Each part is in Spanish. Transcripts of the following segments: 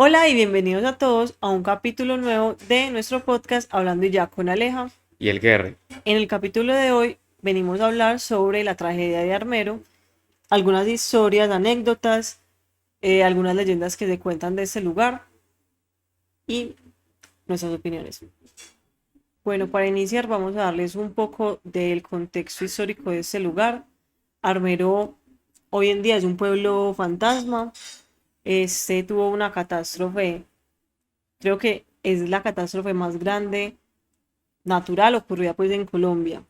Hola y bienvenidos a todos a un capítulo nuevo de nuestro podcast Hablando y Ya con Aleja. Y el Guerre. En el capítulo de hoy venimos a hablar sobre la tragedia de Armero, algunas historias, anécdotas, algunas leyendas que se cuentan de este lugar y nuestras opiniones. Bueno, para iniciar vamos a darles un poco del contexto histórico de este lugar. Armero hoy en día es un pueblo fantasma. Este tuvo una catástrofe, creo que es la catástrofe más grande natural ocurrida pues en Colombia.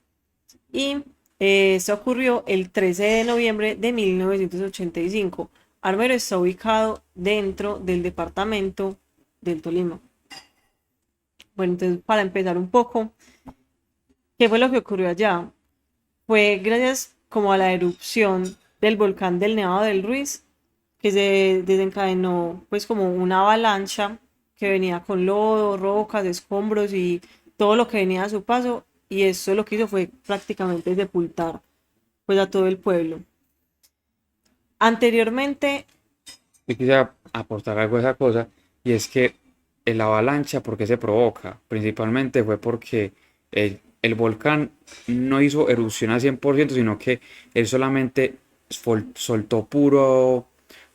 Y esto ocurrió el 13 de noviembre de 1985. Armero está ubicado dentro del departamento del Tolima. Bueno, entonces para empezar un poco, ¿qué fue lo que ocurrió allá? Fue gracias como a la erupción del volcán del Nevado del Ruiz que se desencadenó pues como una avalancha que venía con lodo, rocas, escombros y todo lo que venía a su paso, y eso lo que hizo fue prácticamente sepultar pues a todo el pueblo. Anteriormente, Yo quisiera aportar algo a esa cosa, y es que la avalancha, ¿por qué se provoca? Principalmente fue porque el volcán no hizo erupción al 100%, sino que él solamente soltó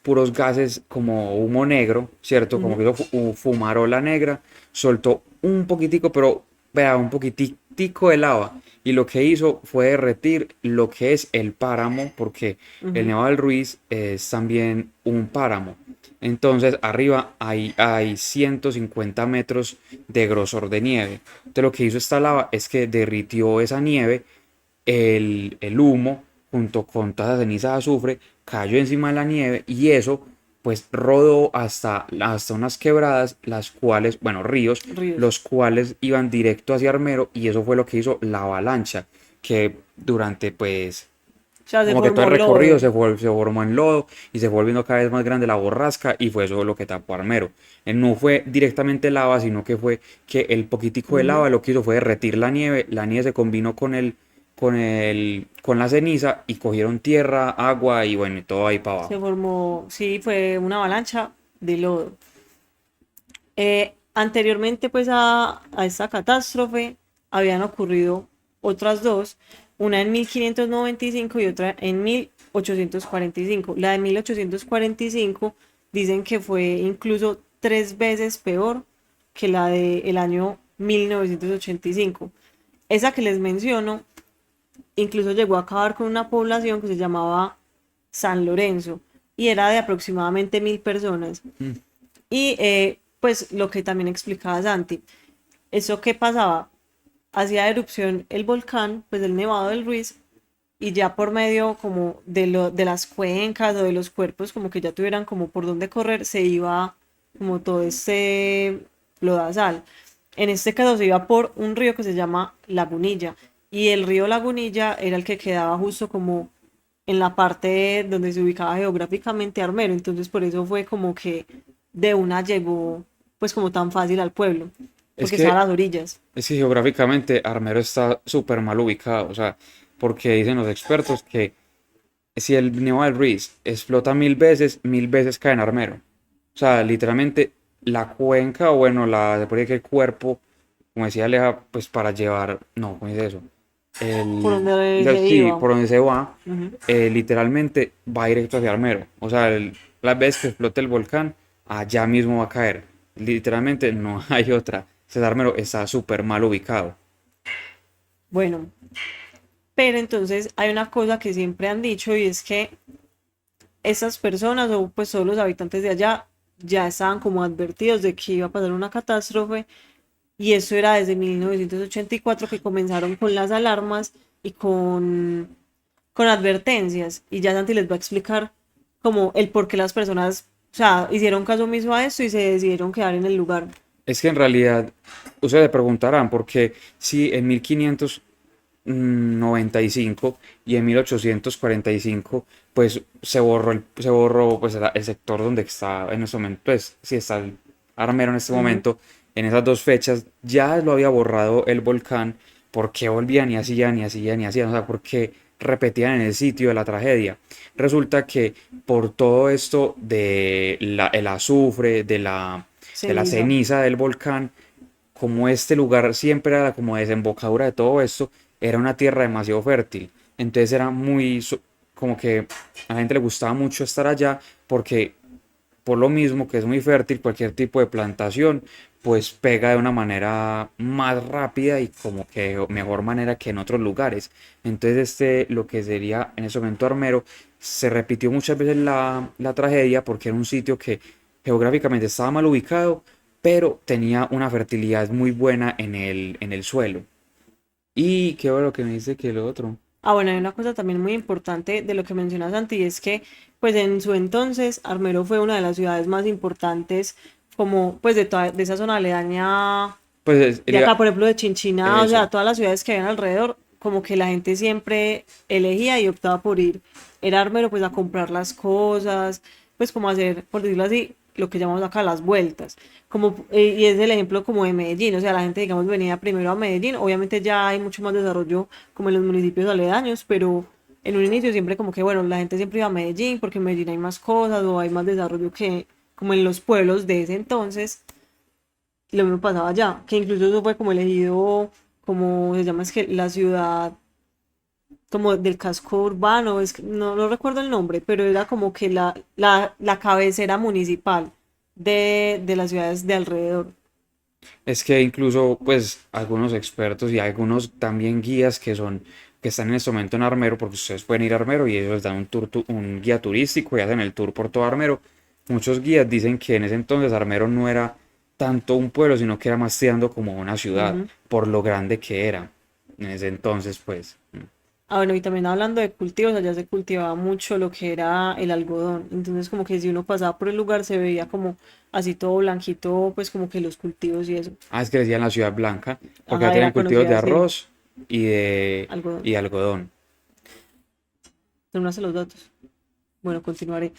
puros gases como humo negro, ¿cierto? Como que ujú, hizo fumarola negra, soltó un poquitico, pero vea, un poquitico de lava. Y lo que hizo fue derretir lo que es el páramo, porque el ujú, Nevado del Ruiz es también un páramo. Entonces arriba hay 150 metros de grosor de nieve. Entonces lo que hizo esta lava es que derritió esa nieve, el humo junto con toda esa ceniza de azufre cayó encima de la nieve, y eso pues rodó hasta unas quebradas, las cuales, bueno, ríos, ríos. los cuales iban directo hacia Armero, y eso fue lo que hizo la avalancha, que durante pues O sea, se como que todo el formó recorrido lodo. se formó en lodo y se fue volviendo cada vez más grande la borrasca, y fue eso lo que tapó Armero. No fue directamente lava, sino que fue que el poquitico de Ujú. lava lo que hizo fue derretir la nieve se combinó con la ceniza, y cogieron tierra, agua y bueno, y todo ahí para Se abajo. formó, sí, fue una avalancha de lodo. Anteriormente pues a esta catástrofe habían ocurrido otras dos, una en 1595 y otra en 1845. La de 1845 dicen que fue incluso tres veces peor que la del año 1985. Esa que les menciono incluso llegó a acabar con una población que se llamaba San Lorenzo y era de aproximadamente 1000 personas. Mm. Y pues lo que también explicaba Santi, eso que pasaba, hacía erupción el volcán, pues el Nevado del Ruiz, y ya por medio como de las cuencas o de los cuerpos, como que ya tuvieran como por dónde correr, se iba como todo este lodazal. En este caso se iba por un río que se llama Lagunilla, y el río Lagunilla era el que quedaba justo como en la parte donde se ubicaba geográficamente Armero, entonces por eso fue como que de una llegó pues como tan fácil al pueblo, Es porque estaba a que las orillas. Es que geográficamente Armero está súper mal ubicado, o sea, porque dicen los expertos que si el Nevado del Ruiz explota 1000 veces cae en Armero. O sea, literalmente la cuenca, o bueno, se puede decir que el cuerpo, como decía Aleja, pues para llevar, no, ¿cómo dice eso? Por donde se Sí, iba. por donde se va, Ujú. literalmente va directo hacia Armero. O sea, las veces que explote el volcán, allá mismo va a caer. Literalmente no hay otra. Ese Armero está súper mal ubicado. Bueno, pero entonces hay una cosa que siempre han dicho, y es que esas personas o pues todos los habitantes de allá ya estaban como advertidos de que iba a pasar una catástrofe, y eso era desde 1984 que comenzaron con las alarmas y con advertencias, y ya Santi les va a explicar como el por qué las personas, o sea, hicieron caso omiso a esto y se decidieron quedar en el lugar. Es que en realidad, ustedes se preguntarán, porque si en 1595 y en 1845 pues se borró pues el sector donde está en este momento, pues si está el Armero en este Ujú. momento, en esas dos fechas ya lo había borrado el volcán. ¿Por qué volvían y hacían y hacían y hacían? O sea, ¿por qué repetían en el sitio de la tragedia. Resulta que por todo esto el azufre, de la Ceniza. ceniza del volcán, como este lugar siempre era como desembocadura de todo esto, era una tierra demasiado fértil. Entonces era como que a la gente le gustaba mucho estar allá porque por lo mismo que es muy fértil, cualquier tipo de plantación pues pega de una manera más rápida y como que mejor manera que en otros lugares. Entonces lo que sería en ese momento Armero, se repitió muchas veces la tragedia porque era un sitio que geográficamente estaba mal ubicado, pero tenía una fertilidad muy buena en el suelo. Y qué bueno que me dice que lo otro. Ah, bueno, hay una cosa también muy importante de lo que mencionas, Santi, y es que, pues en su entonces, Armero fue una de las ciudades más importantes, como, pues de esa zona aledaña, de acá, por ejemplo, de Chinchiná, o sea, Eso. todas las ciudades que habían alrededor, como que la gente siempre elegía y optaba por ir, era Armero, pues a comprar las cosas, pues como hacer, por decirlo así, lo que llamamos acá las vueltas. Como, y es el ejemplo como de Medellín, o sea, la gente, digamos, venía primero a Medellín, obviamente ya hay mucho más desarrollo como en los municipios aledaños, pero en un inicio siempre como que, bueno, la gente siempre iba a Medellín porque en Medellín hay más cosas o hay más desarrollo que como en los pueblos de ese entonces, y lo mismo pasaba allá, que incluso eso fue como elegido, como se llama, es que la ciudad como del casco urbano, es que no recuerdo el nombre, pero era como que la cabecera municipal de las ciudades de alrededor. Es que incluso, pues, algunos expertos y algunos también guías que están en este momento en Armero, porque ustedes pueden ir a Armero y ellos les dan un guía turístico y hacen el tour por todo Armero. Muchos guías dicen que en ese entonces Armero no era tanto un pueblo, sino que era más tirando como una ciudad, Ujú. por lo grande que era. En ese entonces, pues. Ah, bueno, y también hablando de cultivos, allá se cultivaba mucho lo que era el algodón. Entonces, como que si uno pasaba por el lugar se veía como así todo blanquito, pues como que los cultivos y eso. Ah, es que decían la ciudad blanca, porque ya Ajá, tienen era cultivos de conocida así, arroz y algodón. de algodón. No me sé los datos. Bueno, continuaré.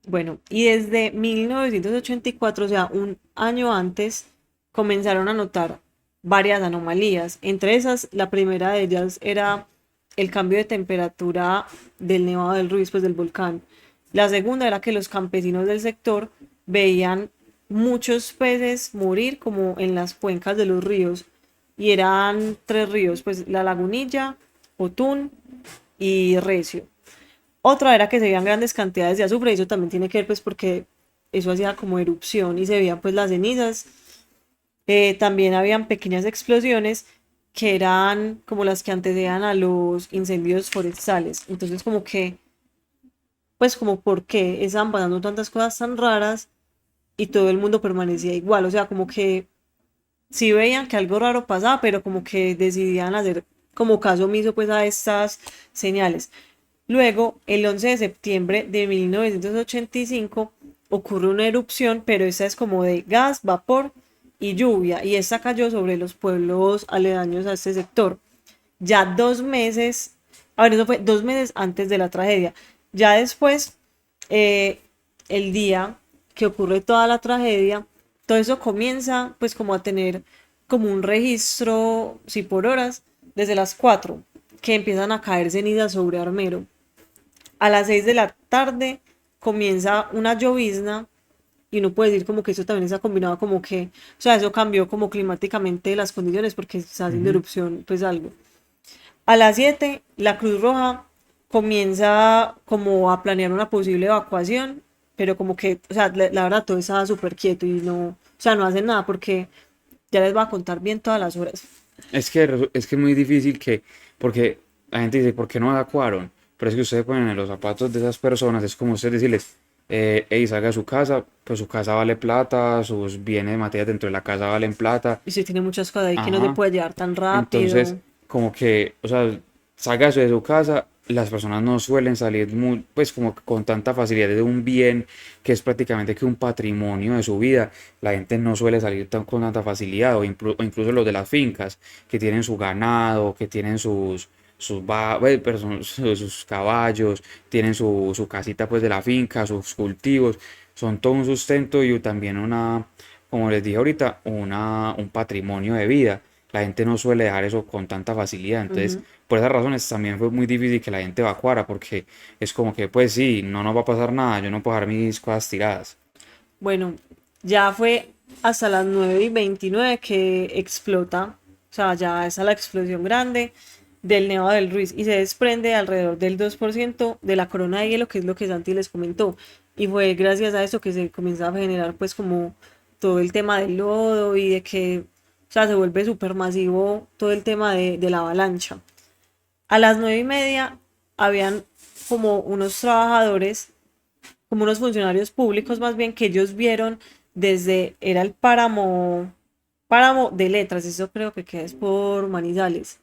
Bueno, y desde 1984, o sea, un año antes, comenzaron a notar varias anomalías. Entre esas, la primera de ellas era el cambio de temperatura del Nevado del Ruiz, pues del volcán. La segunda era que los campesinos del sector veían muchos peces morir como en las cuencas de los ríos. Y eran tres ríos, pues la Lagunilla, Otún y Recio. Otra era que se veían grandes cantidades de azufre y eso también tiene que ver pues porque eso hacía como erupción y se veían pues las cenizas. También habían pequeñas explosiones que eran como las que antecedían a los incendios forestales. Entonces como que, pues como por qué estaban pasando tantas cosas tan raras y todo el mundo permanecía igual. O sea, como que sí veían que algo raro pasaba, pero como que decidían hacer como caso omiso pues a estas señales. Luego, el 11 de septiembre de 1985 ocurre una erupción, pero esta es como de gas, vapor y lluvia, y esta cayó sobre los pueblos aledaños a este sector. Ya 2 meses, a ver, eso fue 2 meses antes de la tragedia. Ya después, eh, el día que ocurre toda la tragedia, todo eso comienza pues como a tener como un registro, sí, por horas, desde las 4 que empiezan a caer cenizas sobre Armero. A las 6 de la tarde comienza una llovizna y uno puede decir como que eso también está combinado como que, o sea, eso cambió como climáticamente las condiciones porque se está haciendo Ujú. erupción, pues algo. A las 7 la Cruz Roja comienza como a planear una posible evacuación, pero como que, o sea, la verdad todo estaba súper quieto y no, o sea, no hacen nada porque ya les va a contar bien todas las horas. Es que es muy difícil porque la gente dice, ¿por qué no evacuaron? Pero es que ustedes ponen en los zapatos de esas personas, es como usted decirles, hey, salga de su casa, pues su casa vale plata, sus bienes materiales dentro de la casa valen plata, Y se tiene muchas cosas ahí que no se ajá. puede llevar tan Entonces, rápido. como que, o sea, salga de su casa, las personas no suelen salir muy, pues como que con tanta facilidad de un bien que es prácticamente que un patrimonio de su vida. La gente no suele salir con tanta facilidad, o incluso los de las fincas, que tienen su ganado, que tienen sus caballos, tienen su casita pues de la finca, sus cultivos, son todo un sustento y también como les dije ahorita, un patrimonio de vida. la gente no suele dejar eso con tanta facilidad. Entonces, Ujú. por esas razones también fue muy difícil que la gente evacuara, porque es como que, pues sí, no nos va a pasar nada, yo no puedo dejar mis cosas tiradas. Bueno, ya fue hasta las 9:29 que explota, o sea, ya es a la explosión grande del Nevado del Ruiz y se desprende alrededor del 2% de la corona de hielo, que es lo que Santi les comentó. Y fue gracias a eso que se comienza a generar pues como todo el tema del lodo y de que, o sea, se vuelve súper masivo todo el tema de la avalancha. A las 9:30 habían como unos trabajadores, como unos funcionarios públicos más bien, que ellos vieron desde, era el páramo de Letras, eso creo que queda es por Manizales,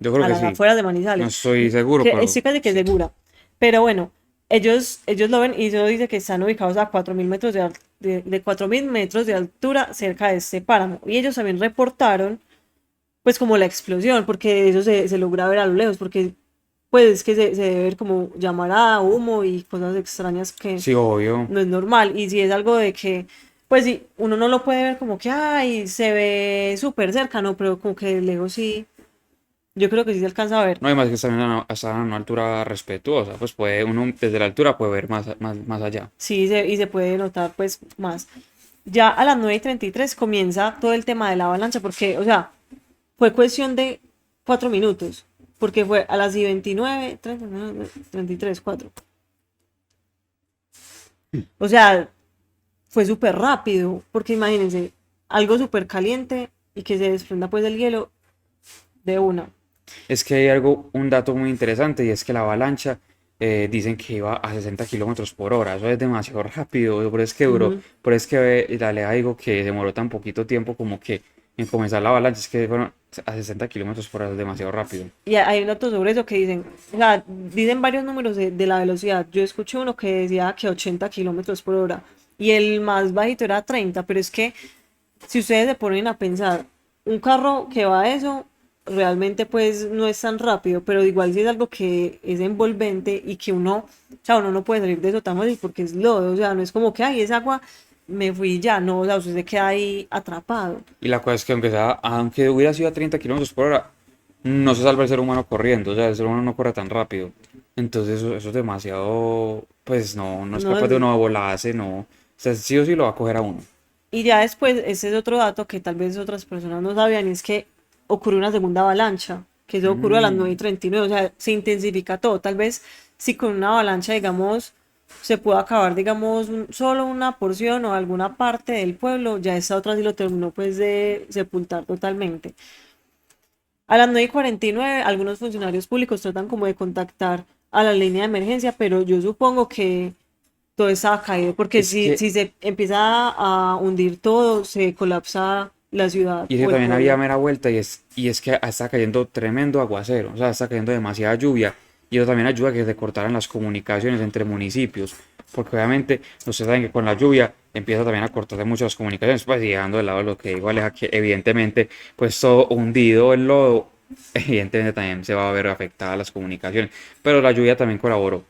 Yo creo a que las sí, afueras de no Manizales, estoy seguro, pero estoy casi que sí. segura, pero bueno, ellos lo ven y eso dice que están ubicados a 4.000 metros de 4.000 metros de altura cerca de este páramo, y ellos también reportaron pues como la explosión, porque eso se logra ver a lo lejos, porque pues es que se debe ver como llamarada, humo y cosas extrañas que Sí, obvio. no es normal. Y si es algo de que, pues sí, uno no lo puede ver como que, ay, se ve súper cercano, pero como que de lejos sí, yo creo que sí se alcanza a ver. No hay más que estar a una altura respetuosa, pues puede uno desde la altura puede ver más allá. Sí, y se puede notar pues más. Ya a las 9:33 comienza todo el tema de la avalancha, porque, o sea, fue cuestión de 4 minutos, porque fue a las y 29, 33, 4. O sea, fue súper rápido, porque imagínense, algo súper caliente y que se desprenda pues el hielo de una. Es que hay algo, un dato muy interesante y es que la avalancha dicen que iba a 60 kilómetros por hora. Eso es demasiado rápido. Por eso es que duró, Ujú. por eso es que la Lea digo que demoró tan poquito tiempo como que en comenzar la avalancha. Es que fueron a 60 kilómetros por hora, es demasiado rápido. Y hay un dato sobre eso que dicen, o sea, dicen varios números de la velocidad. Yo escuché uno que decía que 80 kilómetros por hora y el más bajito era 30, pero es que si ustedes se ponen a pensar, un carro que va a eso realmente pues no es tan rápido, pero igual si es algo que es envolvente y que uno, o sea, uno no puede salir de eso tan fácil porque es lodo, o sea, no es como que, ay, es agua, me fui y ya, no, o sea, usted se queda ahí atrapado. Y la cosa es que aunque hubiera sido a 30 kilómetros por hora, no se salva el ser humano corriendo. O sea, el ser humano no corre tan rápido. Entonces eso es demasiado, pues no es No, capaz de uno volarse, no. O sea, sí o sí lo va a coger a uno. y ya después, ese es otro dato que tal vez otras personas no sabían, y es que ocurrió una segunda avalancha, que eso ocurrió a las nueve y Mm. treinta y nueve o sea, se intensifica todo. Tal vez si con una avalancha, digamos, se pudo acabar, digamos, solo una porción o alguna parte del pueblo, ya esa otra sí lo terminó pues de sepultar totalmente. A las 9:49 algunos funcionarios públicos tratan como de contactar a la línea de emergencia, pero yo supongo que todo estaba caído, porque Es si que, se empieza a hundir todo, se colapsa la ciudad y es que o el también había pueblo. mera vuelta y es que está cayendo tremendo aguacero. O sea, está cayendo demasiada lluvia. Y eso también ayuda a que se cortaran las comunicaciones entre municipios. Porque obviamente, ustedes saben que con la lluvia empieza también a cortarse muchas comunicaciones. Pues y dejando de lado lo que digo Aleja, que evidentemente, pues todo hundido en lodo, evidentemente también se va a ver afectadas las comunicaciones. Pero la lluvia también colaboró.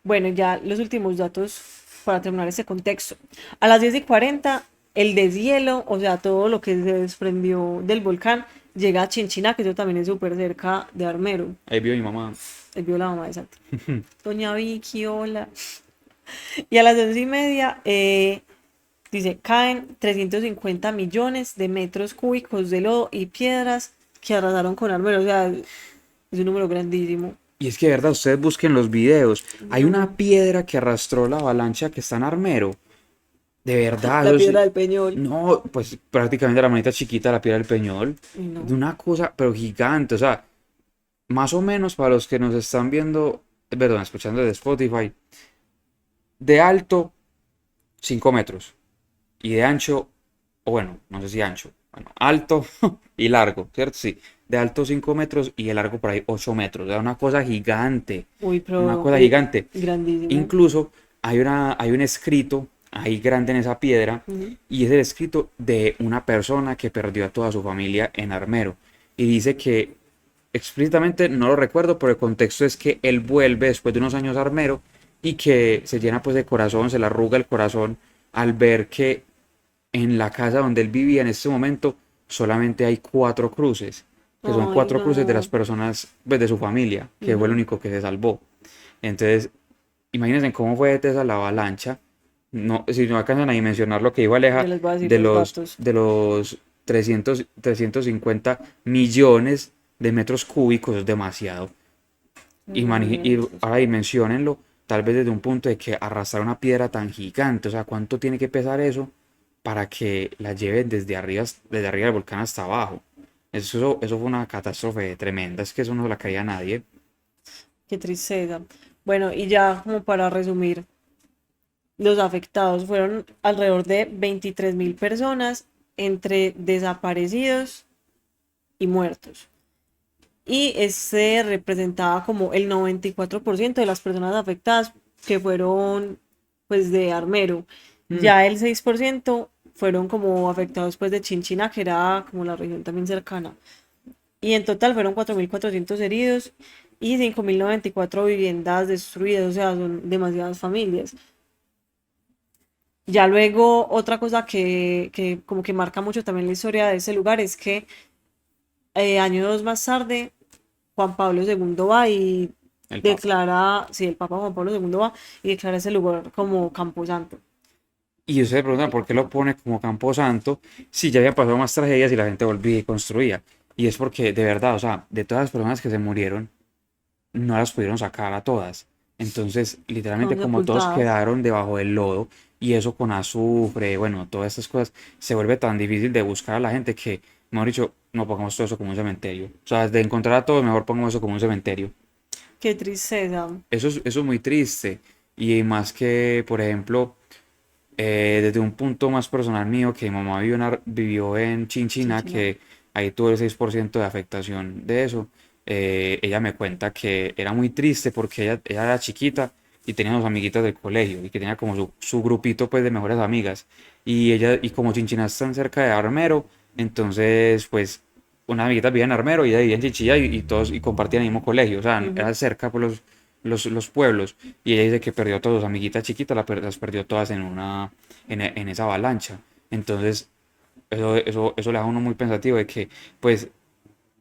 Bueno, ya los últimos datos para terminar este contexto. A las 10:40 el deshielo, o sea, todo lo que se desprendió del volcán, llega a Chinchina, que eso también es súper cerca de Armero. Ahí vio mi mamá. El vio la mamá de Santi. Doña Vicky, hola. Y a las 11:30, dice, caen 350 millones de metros cúbicos de lodo y piedras que arrasaron con Armero. O sea, es un número grandísimo. Y es que de verdad, ustedes busquen los videos. Hay una No, piedra que arrastró la avalancha que está en Armero. De verdad, la eso piedra sí. del Peñol. No, pues prácticamente la manita chiquita de la piedra del Peñol. Y De no. una cosa, pero gigante. O sea, más o menos para los que nos están viendo, perdón, escuchando de Spotify, de alto 5 metros y de ancho, o bueno, no sé si ancho, bueno, alto y largo, ¿cierto? Sí, de alto 5 metros y de largo por ahí 8 metros. O sea, Uy, una pero cosa gigante. grandísimo. Incluso hay un escrito ahí grande en esa piedra Ujú. y es el escrito de una persona que perdió a toda su familia en Armero. Y dice que explícitamente no lo recuerdo, pero el contexto es que él vuelve después de unos años a Armero y que se llena pues de corazón, se le arruga el corazón al ver que en la casa donde él vivía en este momento solamente hay 4 cruces, que son Ay, 4 cruces de las no. personas, pues, de su familia, que fue el Ujú. único que se salvó. Entonces, imagínense cómo fue de tesa la avalancha. No, si no alcanzan a dimensionar lo que iba Ya Aleja les voy a decir de los los, datos. de los 350 millones de metros cúbicos, es demasiado. Y Imagínense. ahora dimensionenlo, tal vez desde un punto de que arrastrar una piedra tan gigante, o sea, ¿cuánto tiene que pesar eso para que la lleven desde arriba del volcán hasta abajo? Eso fue una catástrofe tremenda, es que eso no la caía nadie. Qué tristeza. Bueno, y ya como para resumir, los afectados fueron alrededor de 23.000 personas entre desaparecidos y muertos. Y este representaba como el 94% de las personas afectadas que fueron pues de Armero. Mm. Ya el 6% fueron como afectados pues de Chinchina, que era como la región también cercana. Y en total fueron 4.400 heridos y 5.094 viviendas destruidas, o sea, son demasiadas familias. Ya luego otra cosa que como que marca mucho también la historia de ese lugar es que años más tarde Juan Pablo II va y El Papa. declara, sí, el Papa Juan Pablo II va y declara ese lugar como Camposanto. Y usted se pregunta por qué lo pone como camposanto si ya había pasado más tragedias y la gente volvía y construía. Y es porque, de verdad, o sea, de todas las personas que se murieron, no las pudieron sacar a todas. Entonces, literalmente, Fueron como todos sepultadas. quedaron debajo del lodo, y eso con azufre, bueno, todas estas cosas, se vuelve tan difícil de buscar a la gente que, mejor dicho, no pongamos todo eso como un cementerio. O sea, de encontrar a todos, mejor pongamos eso como un cementerio. Qué tristeza. Eso es muy triste. Y más que, por ejemplo, desde un punto más personal mío, que mi mamá vivió en Chinchina, Chinchina. que ahí tuve el 6% de afectación de eso. Ella me cuenta que era muy triste porque ella era chiquita y tenía dos amiguitas del colegio y que tenía como su grupito, pues, de mejores amigas. Y como Chinchina está tan cerca de Armero, entonces pues una amiguita vivía en Armero y ella vivía en Chinchilla y todos y compartían el mismo colegio, o sea, Ujú. era cerca por los pueblos. Y ella dice que perdió a todas sus amiguitas chiquitas, las perdió todas en esa avalancha. Entonces, eso le da a uno muy pensativo de que, pues,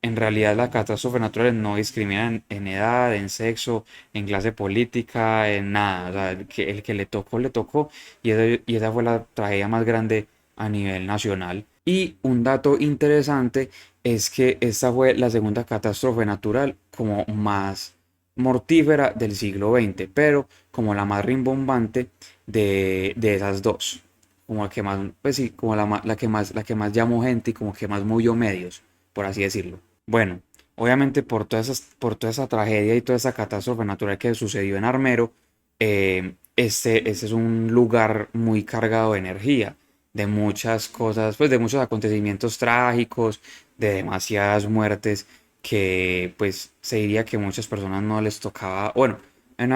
en realidad las catástrofes naturales no discriminan en edad, en sexo, en clase política, en nada. O sea, el que le tocó, le tocó. Y esa fue la tragedia más grande a nivel nacional. Y un dato interesante es que esta fue la segunda catástrofe natural como más mortífera del siglo XX, pero como la más rimbombante de esas dos. Como la que más, pues sí, como la que más llamó gente y como que más movió medios, por así decirlo. Bueno, obviamente por toda esa tragedia y toda esa catástrofe natural que sucedió en Armero, este es un lugar muy cargado de energía, de muchas cosas, pues de muchos acontecimientos trágicos, de demasiadas muertes que pues se diría que muchas personas no les tocaba. Bueno, hay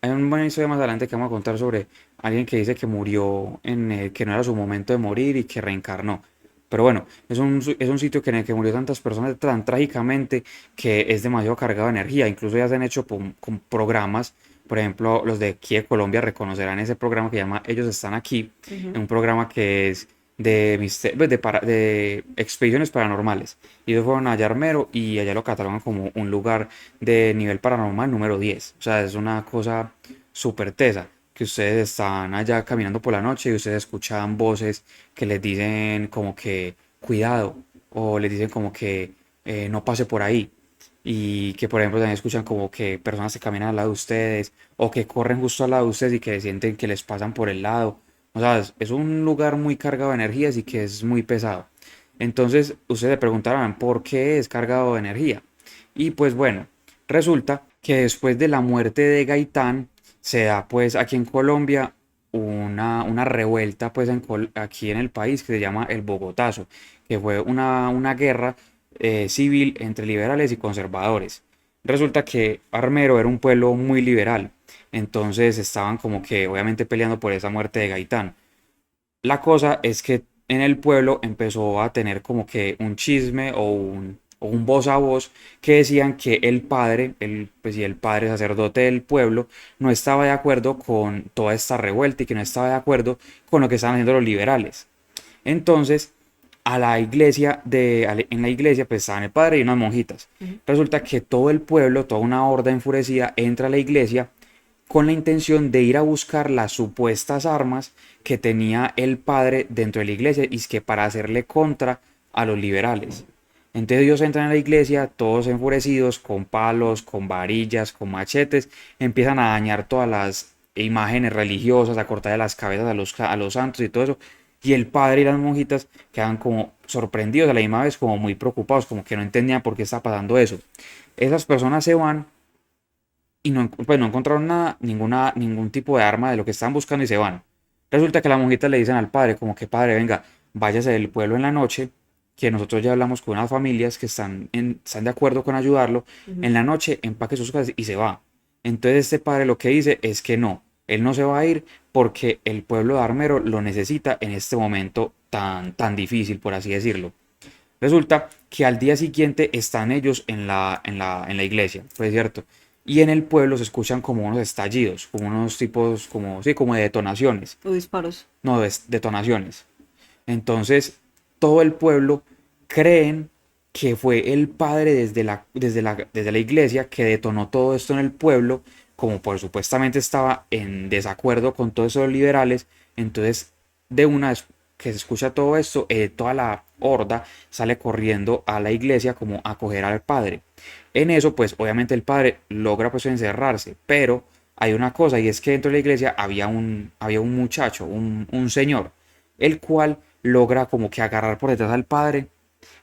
hay un buen historia más adelante que vamos a contar sobre alguien que dice que murió que no era su momento de morir y que reencarnó. Pero bueno, es un sitio en el que murió tantas personas tan trágicamente que es demasiado cargado de energía. Incluso ya se han hecho con programas, por ejemplo, los de aquí de Colombia reconocerán ese programa que se llama Ellos Están Aquí, Ujú. un programa que es de expediciones paranormales. Y ellos fueron a Armero y allá lo catalogan como un lugar de nivel paranormal número 10. O sea, es una cosa súper tesa que ustedes están allá caminando por la noche y ustedes escuchan voces que les dicen como que cuidado o les dicen como que no pase por ahí. Y que por ejemplo también escuchan como que personas que caminan al lado de ustedes o que corren justo al lado de ustedes y que sienten que les pasan por el lado. O sea, es un lugar muy cargado de energías y que es muy pesado. Entonces ustedes se preguntarán por qué es cargado de energía. Y pues bueno, resulta que después de la muerte de Gaitán se da pues aquí en Colombia una revuelta pues aquí en el país que se llama el Bogotazo, que fue una guerra civil entre liberales y conservadores. Resulta que Armero era un pueblo muy liberal, entonces estaban como que obviamente peleando por esa muerte de Gaitán. La cosa es que en el pueblo empezó a tener como que un chisme o un voz a voz que decían que el padre, pues sí, el padre sacerdote del pueblo, no estaba de acuerdo con toda esta revuelta y que no estaba de acuerdo con lo que estaban haciendo los liberales. Entonces, en la iglesia pues estaban el padre y unas monjitas. Ujú. Resulta que todo el pueblo, toda una horda enfurecida entra a la iglesia con la intención de ir a buscar las supuestas armas que tenía el padre dentro de la iglesia y es que para hacerle contra a los liberales. Entonces ellos entran a la iglesia todos enfurecidos, con palos, con varillas, con machetes, empiezan a dañar todas las imágenes religiosas, a cortarle las cabezas a los santos y todo eso. Y el padre y las monjitas quedan como sorprendidos, a la misma vez como muy preocupados, como que no entendían por qué está pasando eso. Esas personas se van y no, pues no encontraron nada, ningún tipo de arma de lo que estaban buscando y se van. Resulta que las monjitas le dicen al padre, como que padre, venga, váyase del pueblo en la noche, que nosotros ya hablamos con unas familias que están de acuerdo con ayudarlo, Ujú. en la noche empaque sus cosas y se va. Entonces este padre lo que dice es que no, él no se va a ir porque el pueblo de Armero lo necesita en este momento tan difícil, por así decirlo. Resulta que al día siguiente están ellos en la iglesia, pues cierto. Y en el pueblo se escuchan como unos estallidos, como unos tipos, como, sí, como de detonaciones. O disparos. No, detonaciones. Entonces, todo el pueblo creen que fue el padre desde la iglesia que detonó todo esto en el pueblo, como por supuestamente estaba en desacuerdo con todos esos liberales. Entonces, de una vez que se escucha todo esto, toda la horda sale corriendo a la iglesia como a acoger al padre. En eso, pues obviamente el padre logra pues encerrarse, pero hay una cosa y es que dentro de la iglesia había un muchacho, un señor, el cual logra como que agarrar por detrás al padre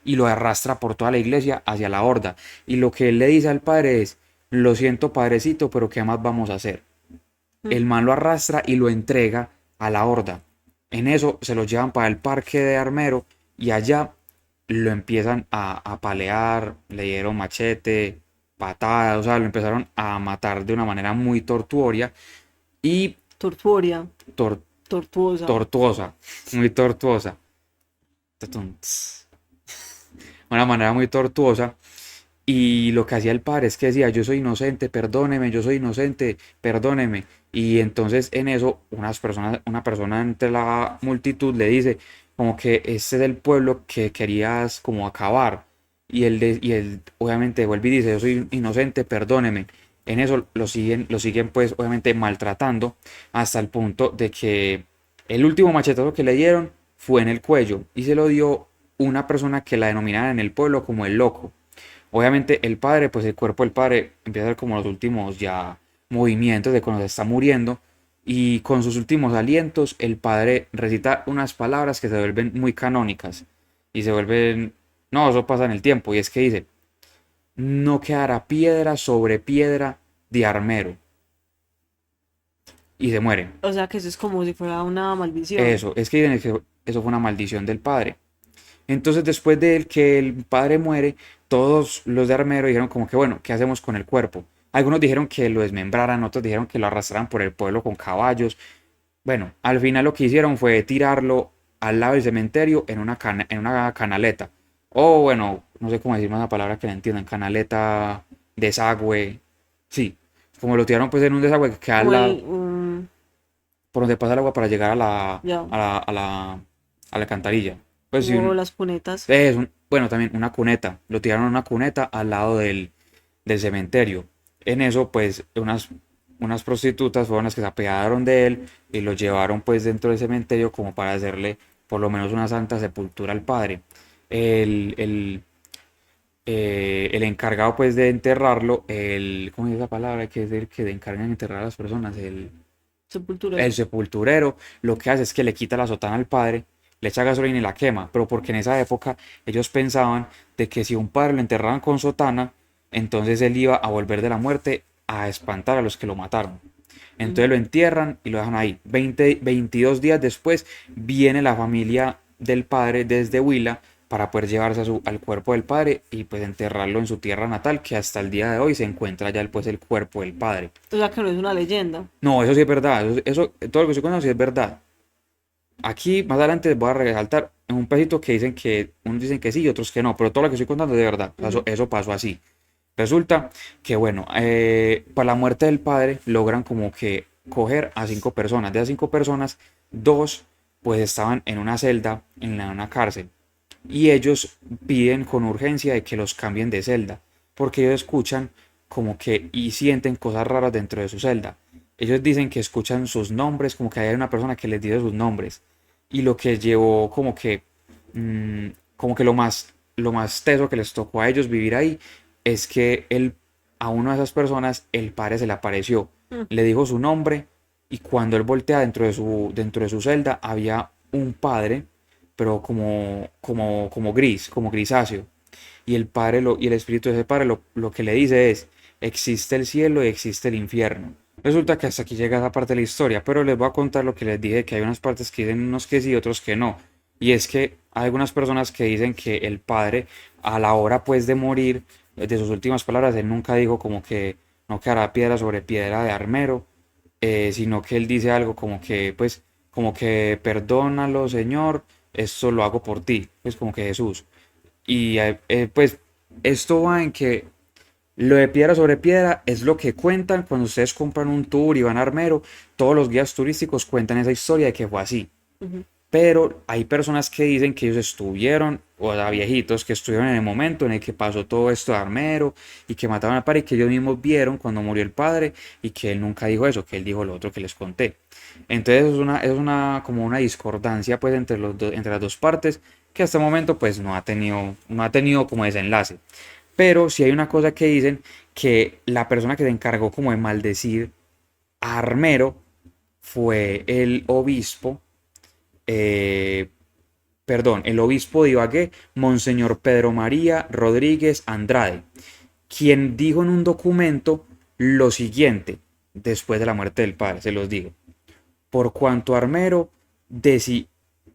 y lo arrastra por toda la iglesia hacia la horda. Y lo que él le dice al padre es, lo siento padrecito, pero ¿qué más vamos a hacer? Mm. El man lo arrastra y lo entrega a la horda. En eso se lo llevan para el parque de Armero y allá lo empiezan a apalear, le dieron machete, patadas, o sea, lo empezaron a matar de una manera muy tortuoria y Tortuoria. tor- Tortuosa. tortuosa, muy tortuosa. Tutun, tss. Una manera muy tortuosa. Y lo que hacía el padre es que decía, yo soy inocente, perdóneme, yo soy inocente, perdóneme. Y entonces en eso una persona entre la multitud le dice como que este es el pueblo que querías como acabar. Y él obviamente vuelve y dice, yo soy inocente, perdóneme. En eso lo siguen pues obviamente maltratando hasta el punto de que el último machetazo que le dieron fue en el cuello y se lo dio una persona que la denominaban en el pueblo como el loco. Obviamente el padre, pues el cuerpo del padre empieza a hacer como los últimos ya movimientos de cuando se está muriendo y con sus últimos alientos el padre recita unas palabras que se vuelven muy canónicas y se vuelven, no, eso pasa en el tiempo y es que dice, no quedará piedra sobre piedra de Armero y se muere. O sea que eso es como si fuera una maldición. Eso, es que dicen que eso fue una maldición del padre. Entonces, después de que el padre muere, todos los de Armero dijeron como que, bueno, ¿qué hacemos con el cuerpo? Algunos dijeron que lo desmembraran, otros dijeron que lo arrastraran por el pueblo con caballos. Bueno, al final lo que hicieron fue tirarlo al lado del cementerio en una canaleta. O bueno, no sé cómo decir más la palabra que la entiendan, canaleta, desagüe. Sí, como lo tiraron pues en un desagüe que queda al Como lado, el. por donde pasa el agua para llegar a la, Ya. a la, a la, a la alcantarilla. Pues sí, Como las cunetas. bueno, también una cuneta. Lo tiraron en una cuneta al lado del cementerio. En eso, pues, unas prostitutas fueron las que se apiadaron de él y lo llevaron, pues, dentro del cementerio como para hacerle por lo menos una santa sepultura al padre. El, el, el encargado, pues, de enterrarlo, ¿cómo es esa palabra? Que es el que encarga de enterrar a las personas, el Sepulturero. sepulturero lo que hace es que le quita la sotana al padre, le echa gasolina y la quema, pero porque en esa época ellos pensaban de que si un padre lo enterraban con sotana, entonces él iba a volver de la muerte a espantar a los que lo mataron. Entonces Ujú. lo entierran y lo dejan ahí. 22 días después viene la familia del padre desde Huila para poder llevarse al cuerpo del padre y pues enterrarlo en su tierra natal, que hasta el día de hoy se encuentra ya pues el cuerpo del padre. O sea que no es una leyenda. No, eso sí es verdad. Todo lo que estoy contando sí es verdad. Aquí más adelante les voy a resaltar en un pedacito que dicen que unos dicen que sí y otros que no, pero todo lo que estoy contando es de verdad. O sea, eso, Ujú. eso pasó así. Resulta que, bueno, para la muerte del padre logran como que coger a 5 personas. De esas 5 personas, dos pues estaban en una celda, en una cárcel, y ellos piden con urgencia de que los cambien de celda, porque ellos escuchan como que y sienten cosas raras dentro de su celda. Ellos dicen que escuchan sus nombres, como que hay una persona que les dice sus nombres. Y lo que llevó mm, como que lo más teso que les tocó a ellos vivir ahí es que a una de esas personas el padre se le apareció, Mm. le dijo su nombre y cuando él voltea dentro de su celda había un padre, pero como gris, como grisáceo. Y y el espíritu de ese padre lo que le dice es, existe el cielo y existe el infierno. Resulta que hasta aquí llega esa parte de la historia, pero les voy a contar lo que les dije, que hay unas partes que dicen unos que sí y otros que no. Y es que hay algunas personas que dicen que el padre, a la hora pues de morir, de sus últimas palabras, él nunca dijo como que no quedará piedra sobre piedra de armero, sino que él dice algo como que, pues, como que perdónalo, Señor, esto lo hago por ti, pues como que Jesús. Y pues esto va en que lo de piedra sobre piedra es lo que cuentan cuando ustedes compran un tour y van a Armero, todos los guías turísticos cuentan esa historia de que fue así. Ujú. Pero hay personas que dicen que ellos estuvieron, o sea, viejitos que estuvieron en el momento en el que pasó todo esto de Armero y que mataron al padre y que ellos mismos vieron cuando murió el padre y que él nunca dijo eso, que él dijo lo otro que les conté. Entonces como una discordancia pues entre las dos partes que hasta el momento pues no ha tenido como desenlace. Pero sí hay una cosa que dicen que la persona que se encargó como de maldecir a Armero fue el obispo eh, el obispo de Ibagué, Monseñor Pedro María Rodríguez Andrade, quien dijo en un documento lo siguiente, después de la muerte del padre, se los digo. Por cuanto Armero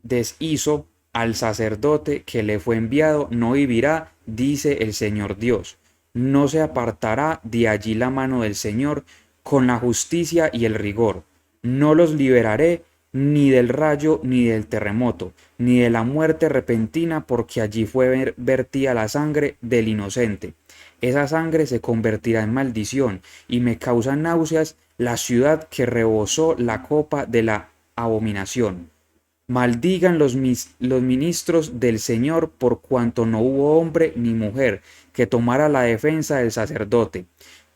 deshizo al sacerdote que le fue enviado, no vivirá, dice el Señor Dios. No se apartará de allí la mano del Señor con la justicia y el rigor. No los liberaré ni del rayo ni del terremoto, ni de la muerte repentina, porque allí fue vertida la sangre del inocente. Esa sangre se convertirá en maldición y me causa náuseas la ciudad que rebosó la copa de la abominación. Maldigan los ministros del Señor por cuanto no hubo hombre ni mujer que tomara la defensa del sacerdote.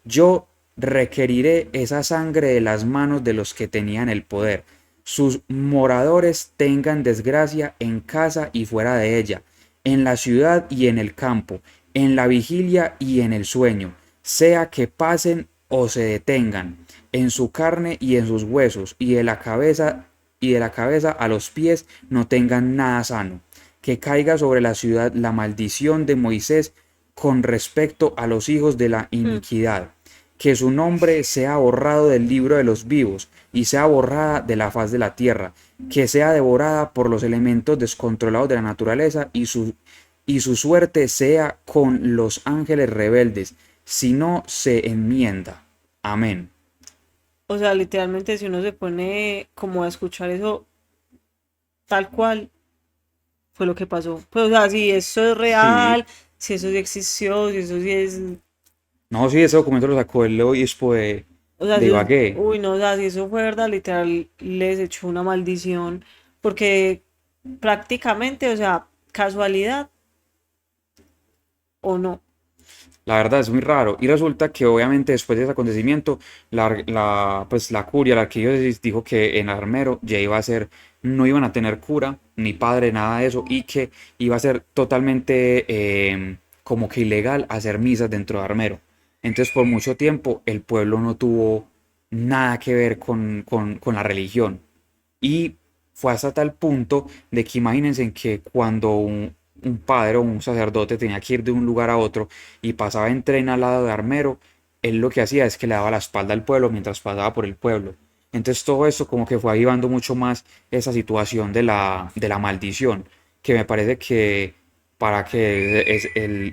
Yo requeriré esa sangre de las manos de los que tenían el poder. Sus moradores tengan desgracia en casa y fuera de ella, en la ciudad y en el campo, en la vigilia y en el sueño, sea que pasen o se detengan, en su carne y en sus huesos, y de la cabeza a los pies no tengan nada sano. Que caiga sobre la ciudad la maldición de Moisés con respecto a los hijos de la Mm. iniquidad. Que su nombre sea borrado del libro de los vivos y sea borrada de la faz de la tierra. Que sea devorada por los elementos descontrolados de la naturaleza y su suerte sea con los ángeles rebeldes, si no se enmienda. Amén. O sea, literalmente si uno se pone como a escuchar eso tal cual fue lo que pasó. Pues, o sea, si eso es Sí, real, si eso sí existió, si eso sí es, no, sí, ese documento lo sacó el obispo o sea, de si eso, Ibagué. uy, no, o sea, si eso fue verdad, literal, les echó una maldición, porque prácticamente, o sea, casualidad o no. La verdad es muy raro. Y resulta que obviamente después de ese acontecimiento, pues la curia, la arquidiócesis dijo que en Armero ya iba a ser, no iban a tener cura, ni padre, nada de eso, y que iba a ser totalmente como que ilegal hacer misas dentro de Armero. Entonces por mucho tiempo el pueblo no tuvo nada que ver con la religión. Y fue hasta tal punto de que imagínense que cuando un padre o un sacerdote tenía que ir de un lugar a otro y pasaba en tren al lado de Armero, él lo que hacía es que le daba la espalda al pueblo mientras pasaba por el pueblo. Entonces todo esto como que fue avivando mucho más esa situación de de la maldición, que me parece que para que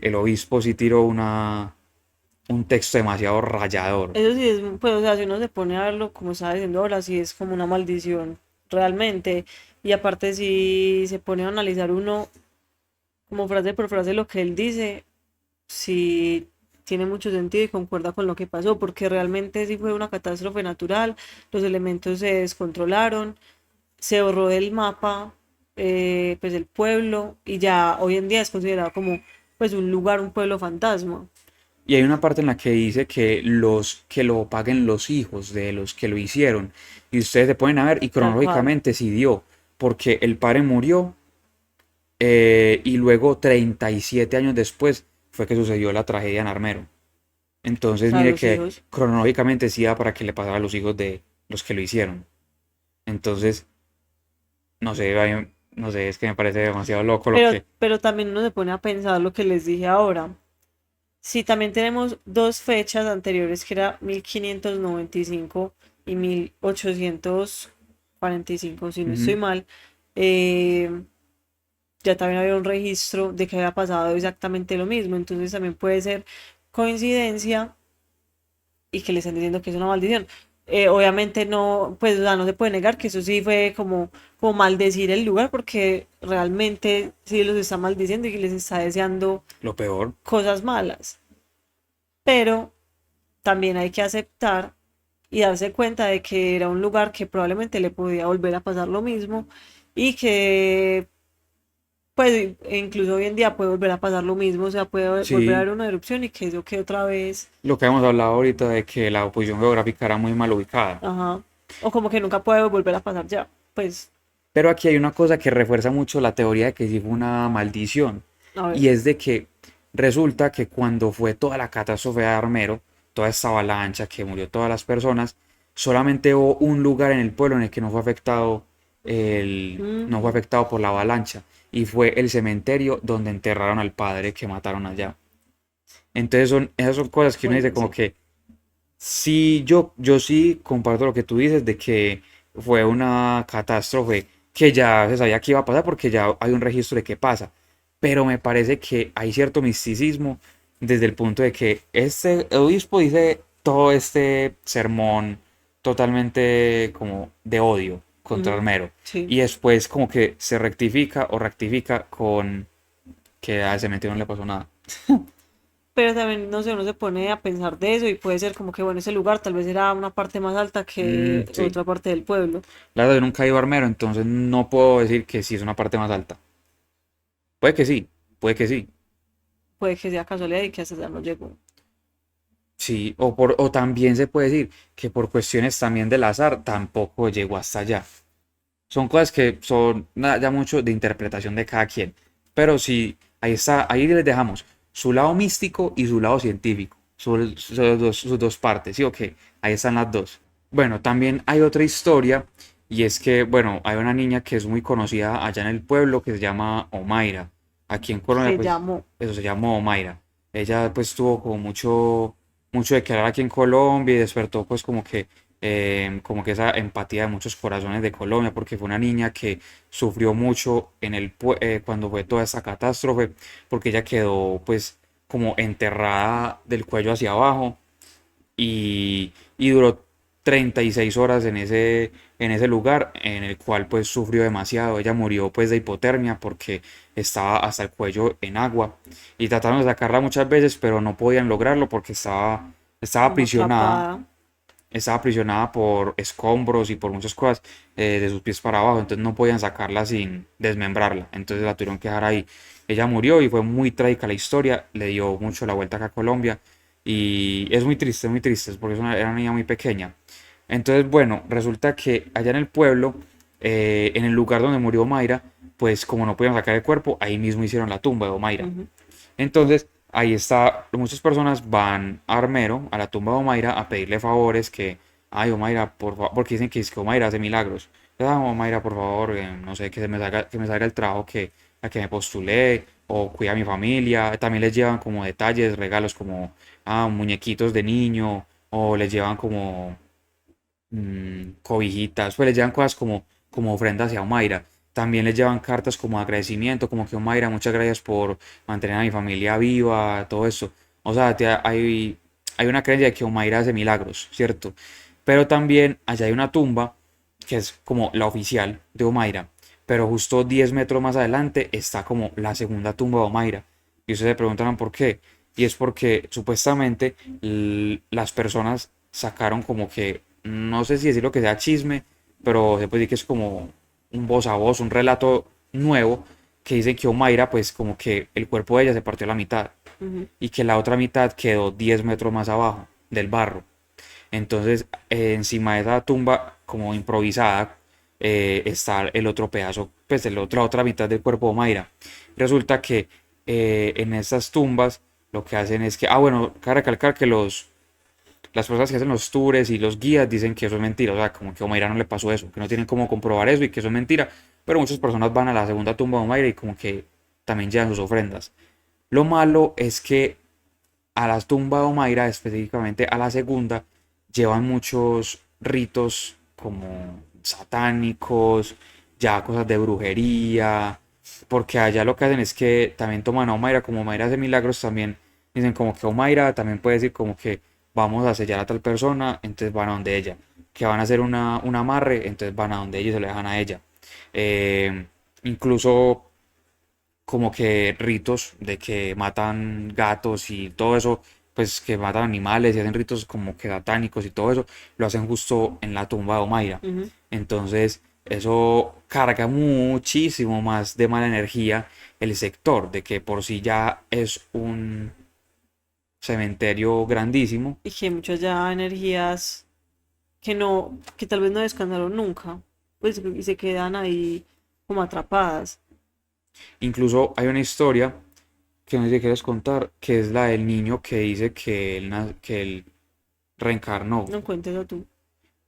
el obispo sí tiró un texto demasiado rayador. Eso sí es, pues, o sea, si uno se pone a verlo, como estaba diciendo ahora, sí es como una maldición, realmente. Y aparte, si se pone a analizar uno, como frase por frase, lo que él dice, sí tiene mucho sentido y concuerda con lo que pasó, porque realmente sí fue una catástrofe natural, los elementos se descontrolaron se borró del mapa pues el pueblo y ya hoy en día es considerado como pues un lugar, un pueblo fantasma. Y hay una parte en la que dice que los que lo paguen los hijos de los que lo hicieron. Y ustedes se ponen a ver, y Tal cual. cronológicamente sí dio, porque el padre murió y luego 37 años después fue que sucedió la tragedia en Armero. O Entonces sea, mire los que hijos. cronológicamente sí da para que le pasara a los hijos de los que lo hicieron. Entonces, no sé, no sé, es que me parece demasiado loco lo que... Pero también uno se pone a pensar lo que les dije ahora. Si también tenemos dos fechas anteriores, que era 1595 y 1845 si no estoy Ujú. mal, eh, ya también había un registro de que había pasado exactamente lo mismo. Entonces también puede ser coincidencia y que le están diciendo que es una maldición. Obviamente no, pues o sea, no se puede negar que eso sí fue como maldecir el lugar porque realmente sí los está maldiciendo y les está deseando Lo peor. cosas malas. Pero también hay que aceptar y darse cuenta de que era un lugar que probablemente le podía volver a pasar lo mismo y que pues incluso hoy en día puede volver a pasar lo mismo, o sea, puede volver a Sí, haber una erupción y que eso que otra vez, lo que hemos hablado ahorita de que la posición geográfica era muy mal ubicada. ajá, o como que nunca puede volver a pasar ya, pues, Pero aquí hay una cosa que refuerza mucho la teoría de que sí fue una maldición. a ver, Y es de que resulta que cuando fue toda la catástrofe de Armero, toda esta avalancha que murió todas las personas, solamente hubo un lugar en el pueblo en el que no fue afectado no fue mm, afectado por la avalancha. Y fue el cementerio donde enterraron al padre que mataron allá. Entonces esas son cosas que uno dice bueno, como sí, que sí, yo sí comparto lo que tú dices de que fue una catástrofe que ya se sabía que iba a pasar porque ya hay un registro de qué pasa. Pero me parece que hay cierto misticismo desde el punto de que este obispo dice todo este sermón totalmente como de odio contra ujú, Armero. sí. Y después como que se rectifica o rectifica con que a ese cementerio no le pasó nada. Pero también, no sé, uno se pone a pensar de eso y puede ser como que, bueno, ese lugar tal vez era una parte más alta que Sí. otra parte del pueblo. La verdad, yo nunca he ido a Armero, entonces no puedo decir que sí es una parte más alta. Puede que sí, puede que sí. Puede que sea casualidad y que hasta ya no llegó. Sí, o también se puede decir que por cuestiones también del azar tampoco llegó hasta allá. Son cosas que son ya mucho de interpretación de cada quien. Pero sí, ahí está, ahí les dejamos su lado místico y su lado científico. Sus dos partes, ¿sí? Ok, ahí están las dos. Bueno, también hay otra historia y es que, bueno, hay una niña que es muy conocida allá en el pueblo que se llama Omaira. Aquí en Colombia, Se pues, llamó. eso se llama Omaira. Ella, pues, tuvo como mucho de que hablar aquí en Colombia y despertó, pues, como que esa empatía de muchos corazones de Colombia, porque fue una niña que sufrió mucho cuando fue toda esa catástrofe, porque ella quedó pues como enterrada del cuello hacia abajo y duró 36 horas en ese lugar, en el cual pues sufrió demasiado. Ella murió pues de hipotermia porque estaba hasta el cuello en agua y trataron de sacarla muchas veces, pero no podían lograrlo porque estaba Como aprisionada atrapada. estaba aprisionada por escombros y por muchas cosas de sus pies para abajo, entonces no podían sacarla sin desmembrarla, entonces la tuvieron que dejar ahí. Ella murió y fue muy trágica la historia, le dio mucho la vuelta acá a Colombia y es muy triste, es porque era una niña muy pequeña. Entonces, bueno, resulta que allá en el pueblo, en el lugar donde murió Omaira, pues como no podían sacar el cuerpo, ahí mismo hicieron la tumba de Omaira. Ujú. Entonces, ahí está, muchas personas van a Armero, a la tumba de Omaira, a pedirle favores que, ay, Omaira, por favor, porque dicen que, es que Omaira hace milagros. Ah, Omaira, por favor, no sé, que me salga el trabajo a que me postulé, o cuida a mi familia. También les llevan como detalles, regalos como muñequitos de niño, o les llevan como cobijitas, pues les llevan cosas como ofrendas hacia Omaira. También les llevan cartas como agradecimiento, como que Omaira, muchas gracias por mantener a mi familia viva, todo eso. O sea, hay una creencia de que Omaira hace milagros, ¿cierto? Pero también allá hay una tumba que es como la oficial de Omaira, pero justo 10 metros más adelante está como la segunda tumba de Omaira. Y ustedes se preguntarán por qué. Y es porque supuestamente las personas sacaron como que, no sé si decir lo que sea chisme, pero se puede decir que es como un voz a voz, un relato nuevo que dice que Omaira, pues como que el cuerpo de ella se partió a la mitad Ujú. y que la otra mitad quedó 10 metros más abajo del barro. Entonces, encima de esa tumba, como improvisada, está el otro pedazo, pues la otra mitad del cuerpo de Omaira. Resulta que en estas tumbas lo que hacen es que, bueno, cabe recalcar que las personas que hacen los tours y los guías dicen que eso es mentira, o sea, como que a Omaira no le pasó eso, que no tienen cómo comprobar eso y que eso es mentira, pero muchas personas van a la segunda tumba de Omaira y como que también llevan sus ofrendas. Lo malo es que a la tumba de Omaira, específicamente a la segunda, llevan muchos ritos como satánicos, ya cosas de brujería, porque allá lo que hacen es que también toman a Omaira, como Omaira hace milagros, también dicen como que Omaira también puede decir como que vamos a sellar a tal persona, entonces van a donde ella, que van a hacer un amarre, entonces van a donde ella y se lo dejan a ella. Incluso como que ritos de que matan gatos y todo eso, pues que matan animales y hacen ritos como que satánicos y todo eso, lo hacen justo en la tumba de Omaira. Ujú. Entonces, eso carga muchísimo más de mala energía el sector, de que por sí ya es un cementerio grandísimo. Y que hay muchas ya energías que no, que tal vez no descansaron nunca, pues y se quedan ahí como atrapadas. Incluso hay una historia que no sé si quieres contar, que es la del niño que dice que que él reencarnó. No cuentes a tú.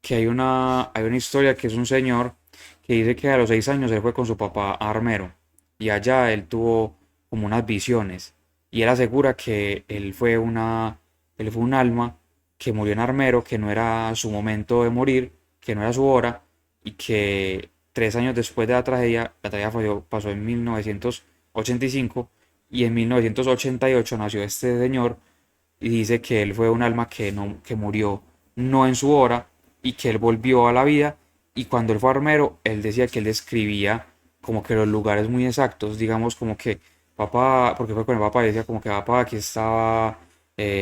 Que hay una historia que es un señor que dice que a los 6 años él fue con su papá a Armero y allá él tuvo como unas visiones y él asegura que él fue un alma que murió en Armero, que no era su momento de morir, que no era su hora y que 3 años después de la tragedia pasó en 1985 y en 1988 nació este señor y dice que él fue un alma que, no, que murió no en su hora y que él volvió a la vida y cuando él fue armero, él decía que él describía como que los lugares muy exactos, digamos como que papá, porque fue con el papá y decía como que papá, aquí estaba,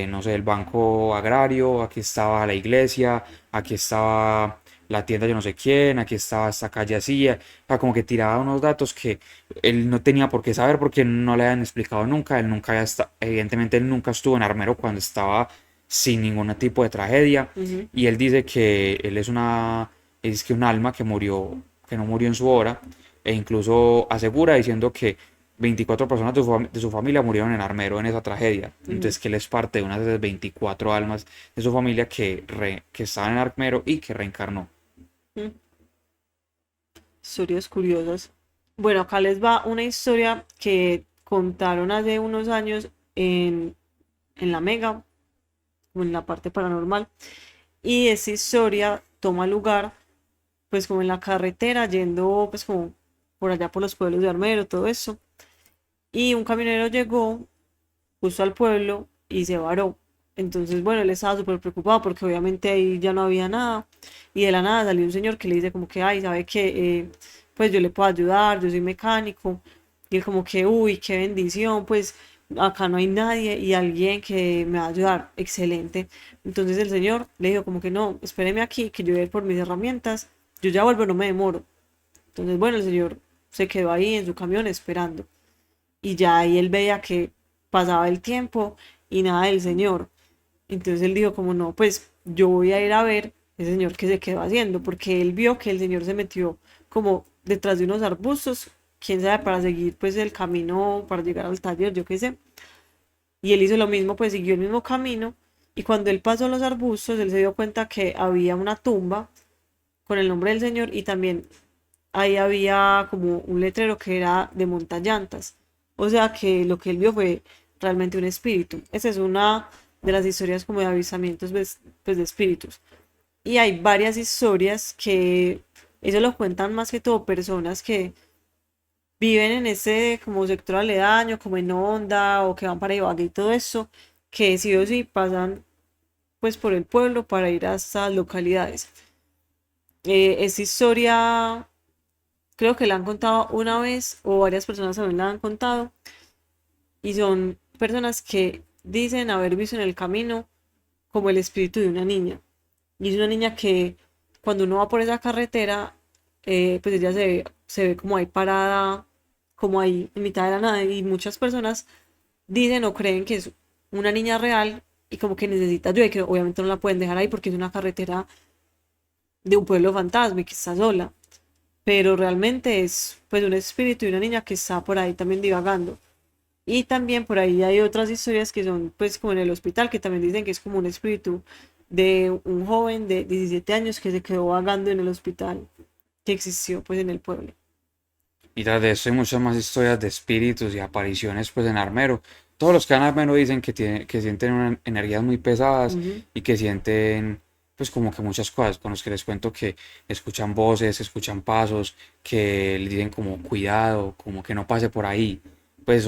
no sé, el banco agrario, aquí estaba la iglesia, aquí estaba la tienda yo no sé quién, aquí estaba esta calle así, o sea, como que tiraba unos datos que él no tenía por qué saber porque no le habían explicado nunca, él nunca había evidentemente él nunca estuvo en Armero cuando estaba sin ningún tipo de tragedia Ujú. y él dice que él es que un alma que murió, que no murió en su hora e incluso asegura diciendo que 24 personas de su familia murieron en Armero en esa tragedia, Ujú. entonces que él es parte de una de esas 24 almas de su familia que estaban en Armero y que reencarnó. Mm. Historias curiosas. Bueno, acá les va una historia que contaron hace unos años en la Mega, o en la parte paranormal. Y esa historia toma lugar, pues como en la carretera, yendo pues como por allá por los pueblos de Armero, todo eso. Y un camionero llegó justo al pueblo y se varó. Entonces, bueno, él estaba súper preocupado porque obviamente ahí ya no había nada. Y de la nada salió un señor que le dice como que, ay, ¿sabe qué? Pues yo le puedo ayudar, yo soy mecánico. Y él como que, uy, qué bendición, pues acá no hay nadie y alguien que me va a ayudar, excelente. Entonces el señor le dijo como que no, espéreme aquí, que yo voy a ir por mis herramientas, yo ya vuelvo, no me demoro. Entonces, bueno, el señor se quedó ahí en su camión esperando y ya ahí él veía que pasaba el tiempo y nada del señor. Entonces él dijo como no, pues yo voy a ir a ver ese señor que se quedó haciendo, porque él vio que el señor se metió como detrás de unos arbustos, quién sabe, para seguir pues el camino, para llegar al taller, yo qué sé. Y él hizo lo mismo, pues siguió el mismo camino y cuando él pasó los arbustos, él se dio cuenta que había una tumba con el nombre del señor y también ahí había como un letrero que era de montallantas. O sea que lo que él vio fue realmente un espíritu. Esa es una de las historias como de avisamientos pues, de espíritus. Y hay varias historias que eso lo cuentan más que todo personas que viven en ese como sector aledaño, como en Onda o que van para Ibagué y todo eso, que sí o sí pasan pues por el pueblo para ir a estas localidades. Esta historia creo que la han contado una vez o varias personas también la han contado y son personas que dicen haber visto en el camino como el espíritu de una niña. Y es una niña que cuando uno va por esa carretera pues ella se ve como ahí parada, como ahí en mitad de la nada, y muchas personas dicen o creen que es una niña real y como que necesita ayuda y que obviamente no la pueden dejar ahí porque es una carretera de un pueblo fantasma y que está sola, pero realmente es pues un espíritu de una niña que está por ahí también divagando. Y también por ahí hay otras historias que son pues como en el hospital, que también dicen que es como un espíritu de un joven de 17 años que se quedó vagando en el hospital que existió pues en el pueblo. Y tras de esto hay muchas más historias de espíritus y apariciones pues en Armero. Todos los que van a Armero dicen que sienten energías muy pesadas Ujú. y que sienten pues como que muchas cosas, con los que les cuento que escuchan voces, escuchan pasos, que les dicen como cuidado, como que no pase por ahí. Pues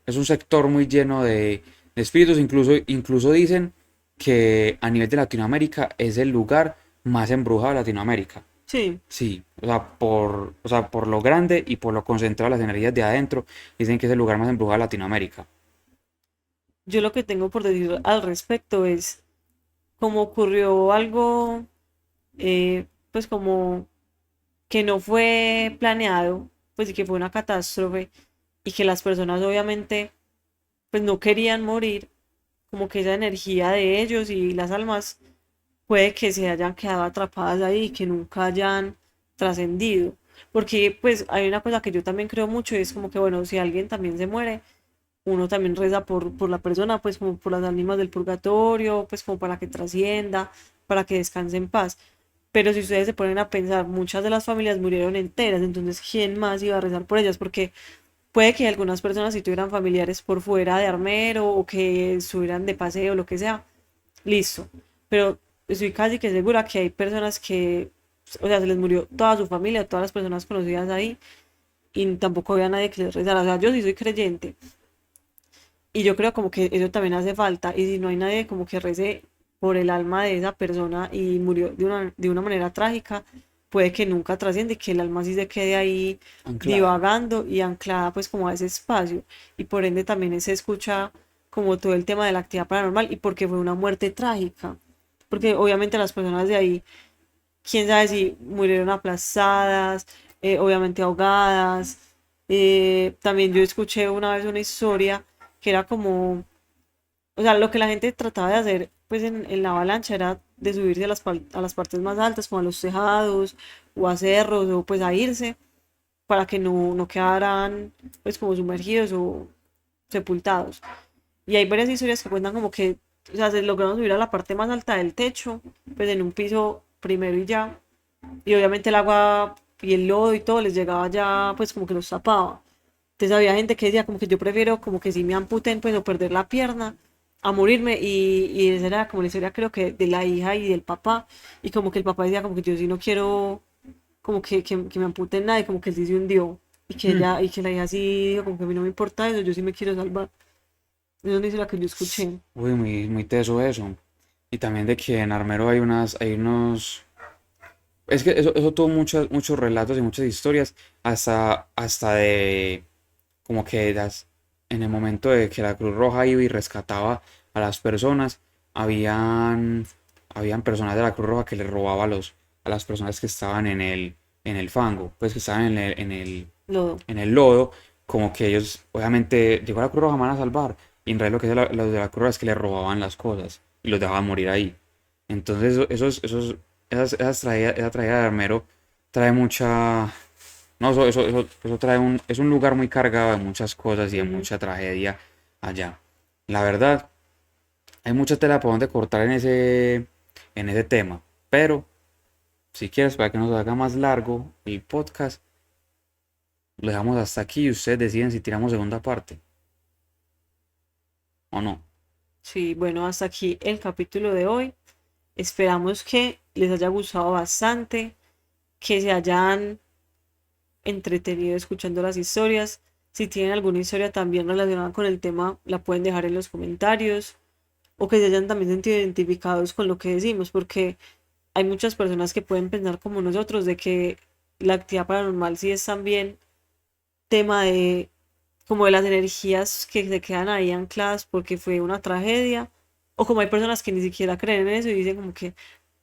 es un sector muy lleno de espíritus, incluso dicen que a nivel de Latinoamérica es el lugar más embrujado de Latinoamérica. Sí, Sí, o sea, por lo grande y por lo concentrado de las energías de adentro, dicen que es el lugar más embrujado de Latinoamérica. yo lo que tengo por decir al respecto es como ocurrió algo, pues como que no fue planeado, pues y que fue una catástrofe y que las personas obviamente pues no querían morir, como que esa energía de ellos y las almas puede que se hayan quedado atrapadas ahí y que nunca hayan trascendido. Porque pues hay una cosa que yo también creo mucho y es como que bueno, si alguien también se muere, uno también reza por la persona, pues como por las ánimas del purgatorio, pues como para que trascienda, para que descanse en paz. Pero si ustedes se ponen a pensar, muchas de las familias murieron enteras, entonces ¿quién más iba a rezar por ellas? Porque puede que algunas personas si tuvieran familiares por fuera de Armero o que estuvieran de paseo, lo que sea, listo. Pero estoy casi que segura que hay personas que, o sea, se les murió toda su familia, todas las personas conocidas ahí y tampoco había nadie que les rezara. O sea, yo sí soy creyente y yo creo como que eso también hace falta. Y si no hay nadie como que rece por el alma de esa persona y murió de una manera trágica, puede que nunca trasciende y que el alma sí se quede ahí Anclada. divagando y anclada pues como a ese espacio. Y por ende también se escucha como todo el tema de la actividad paranormal y porque fue una muerte trágica. Porque obviamente las personas de ahí, quién sabe si murieron aplastadas, obviamente ahogadas. También yo escuché una vez una historia que era como, o sea, lo que la gente trataba de hacer pues en la avalancha era de subirse a las partes más altas, como a los tejados o a cerros o pues a irse para que no quedaran pues como sumergidos o sepultados. Y hay varias historias que cuentan como que, o sea, se lograron subir a la parte más alta del techo, pues en un piso primero y ya. Y obviamente el agua y el lodo y todo les llegaba ya, pues como que los tapaba. Entonces había gente que decía como que yo prefiero como que si me amputen pues o perder la pierna a morirme y esa era como la historia creo que de la hija y del papá y como que el papá decía como que yo sí no quiero como que me amputen nada y como que él sí se hundió Hmm. y que la hija sí dijo como que a mí no me importa eso, yo sí me quiero salvar. Esa es una historia que yo escuché. Uy, muy, muy teso eso. Y también de que en Armero hay unos. Es que eso tuvo muchos relatos y muchas historias, hasta de como que en el momento de que la Cruz Roja iba y rescataba a las personas, habían personas de la Cruz Roja que les robaba a las personas que estaban en el fango, pues que estaban Lodo. en el lodo, como que ellos, obviamente, llegó la Cruz Roja, me van a salvar, y en realidad lo que hacía los de la Cruz Roja es que les robaban las cosas y los dejaban morir ahí. Entonces, esa tragedia de Armero trae mucha. No, eso trae es un lugar muy cargado de muchas cosas y de Ujú. mucha tragedia allá. La verdad, hay mucha tela por donde cortar en ese tema, pero si quieres, para que nos haga más largo el podcast, lo dejamos hasta aquí y ustedes deciden si tiramos segunda parte o no. Sí, bueno, hasta aquí el capítulo de hoy. Esperamos que les haya gustado bastante, que se hayan entretenido escuchando las historias. Si tienen alguna historia también relacionada con el tema, la pueden dejar en los comentarios o que se hayan también sentido identificados con lo que decimos, porque hay muchas personas que pueden pensar como nosotros de que la actividad paranormal sí es también tema de como de las energías que se quedan ahí ancladas porque fue una tragedia, o como hay personas que ni siquiera creen en eso y dicen como que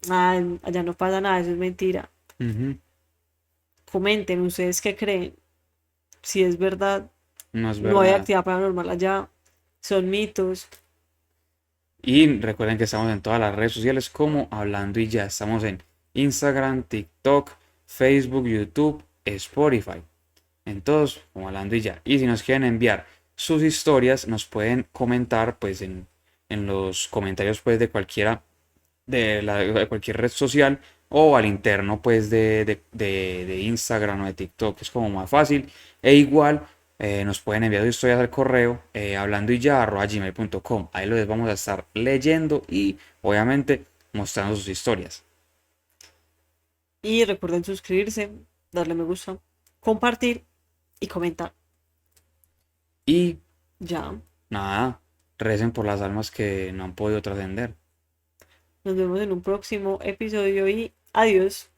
Ah, allá no pasa nada, eso es mentira. Ujú. Comenten ustedes qué creen, si es verdad, No es no hay verdad. actividad paranormal allá, son mitos. Y recuerden que estamos en todas las redes sociales como Hablando y Ya. Estamos en Instagram, TikTok, Facebook, YouTube, Spotify. En todos como Hablando y Ya. Y si nos quieren enviar sus historias, nos pueden comentar pues en los comentarios pues de cualquiera de cualquier red social o al interno pues de Instagram o de TikTok, es como más fácil. E igual nos pueden enviar sus historias al correo hablando y ya @gmail.com. Ahí los vamos a estar leyendo y obviamente mostrando sus historias. Y recuerden suscribirse, darle me gusta, compartir y comentar. Y Ya, nada, recen por las almas que no han podido trascender. nos vemos en un próximo episodio y adiós.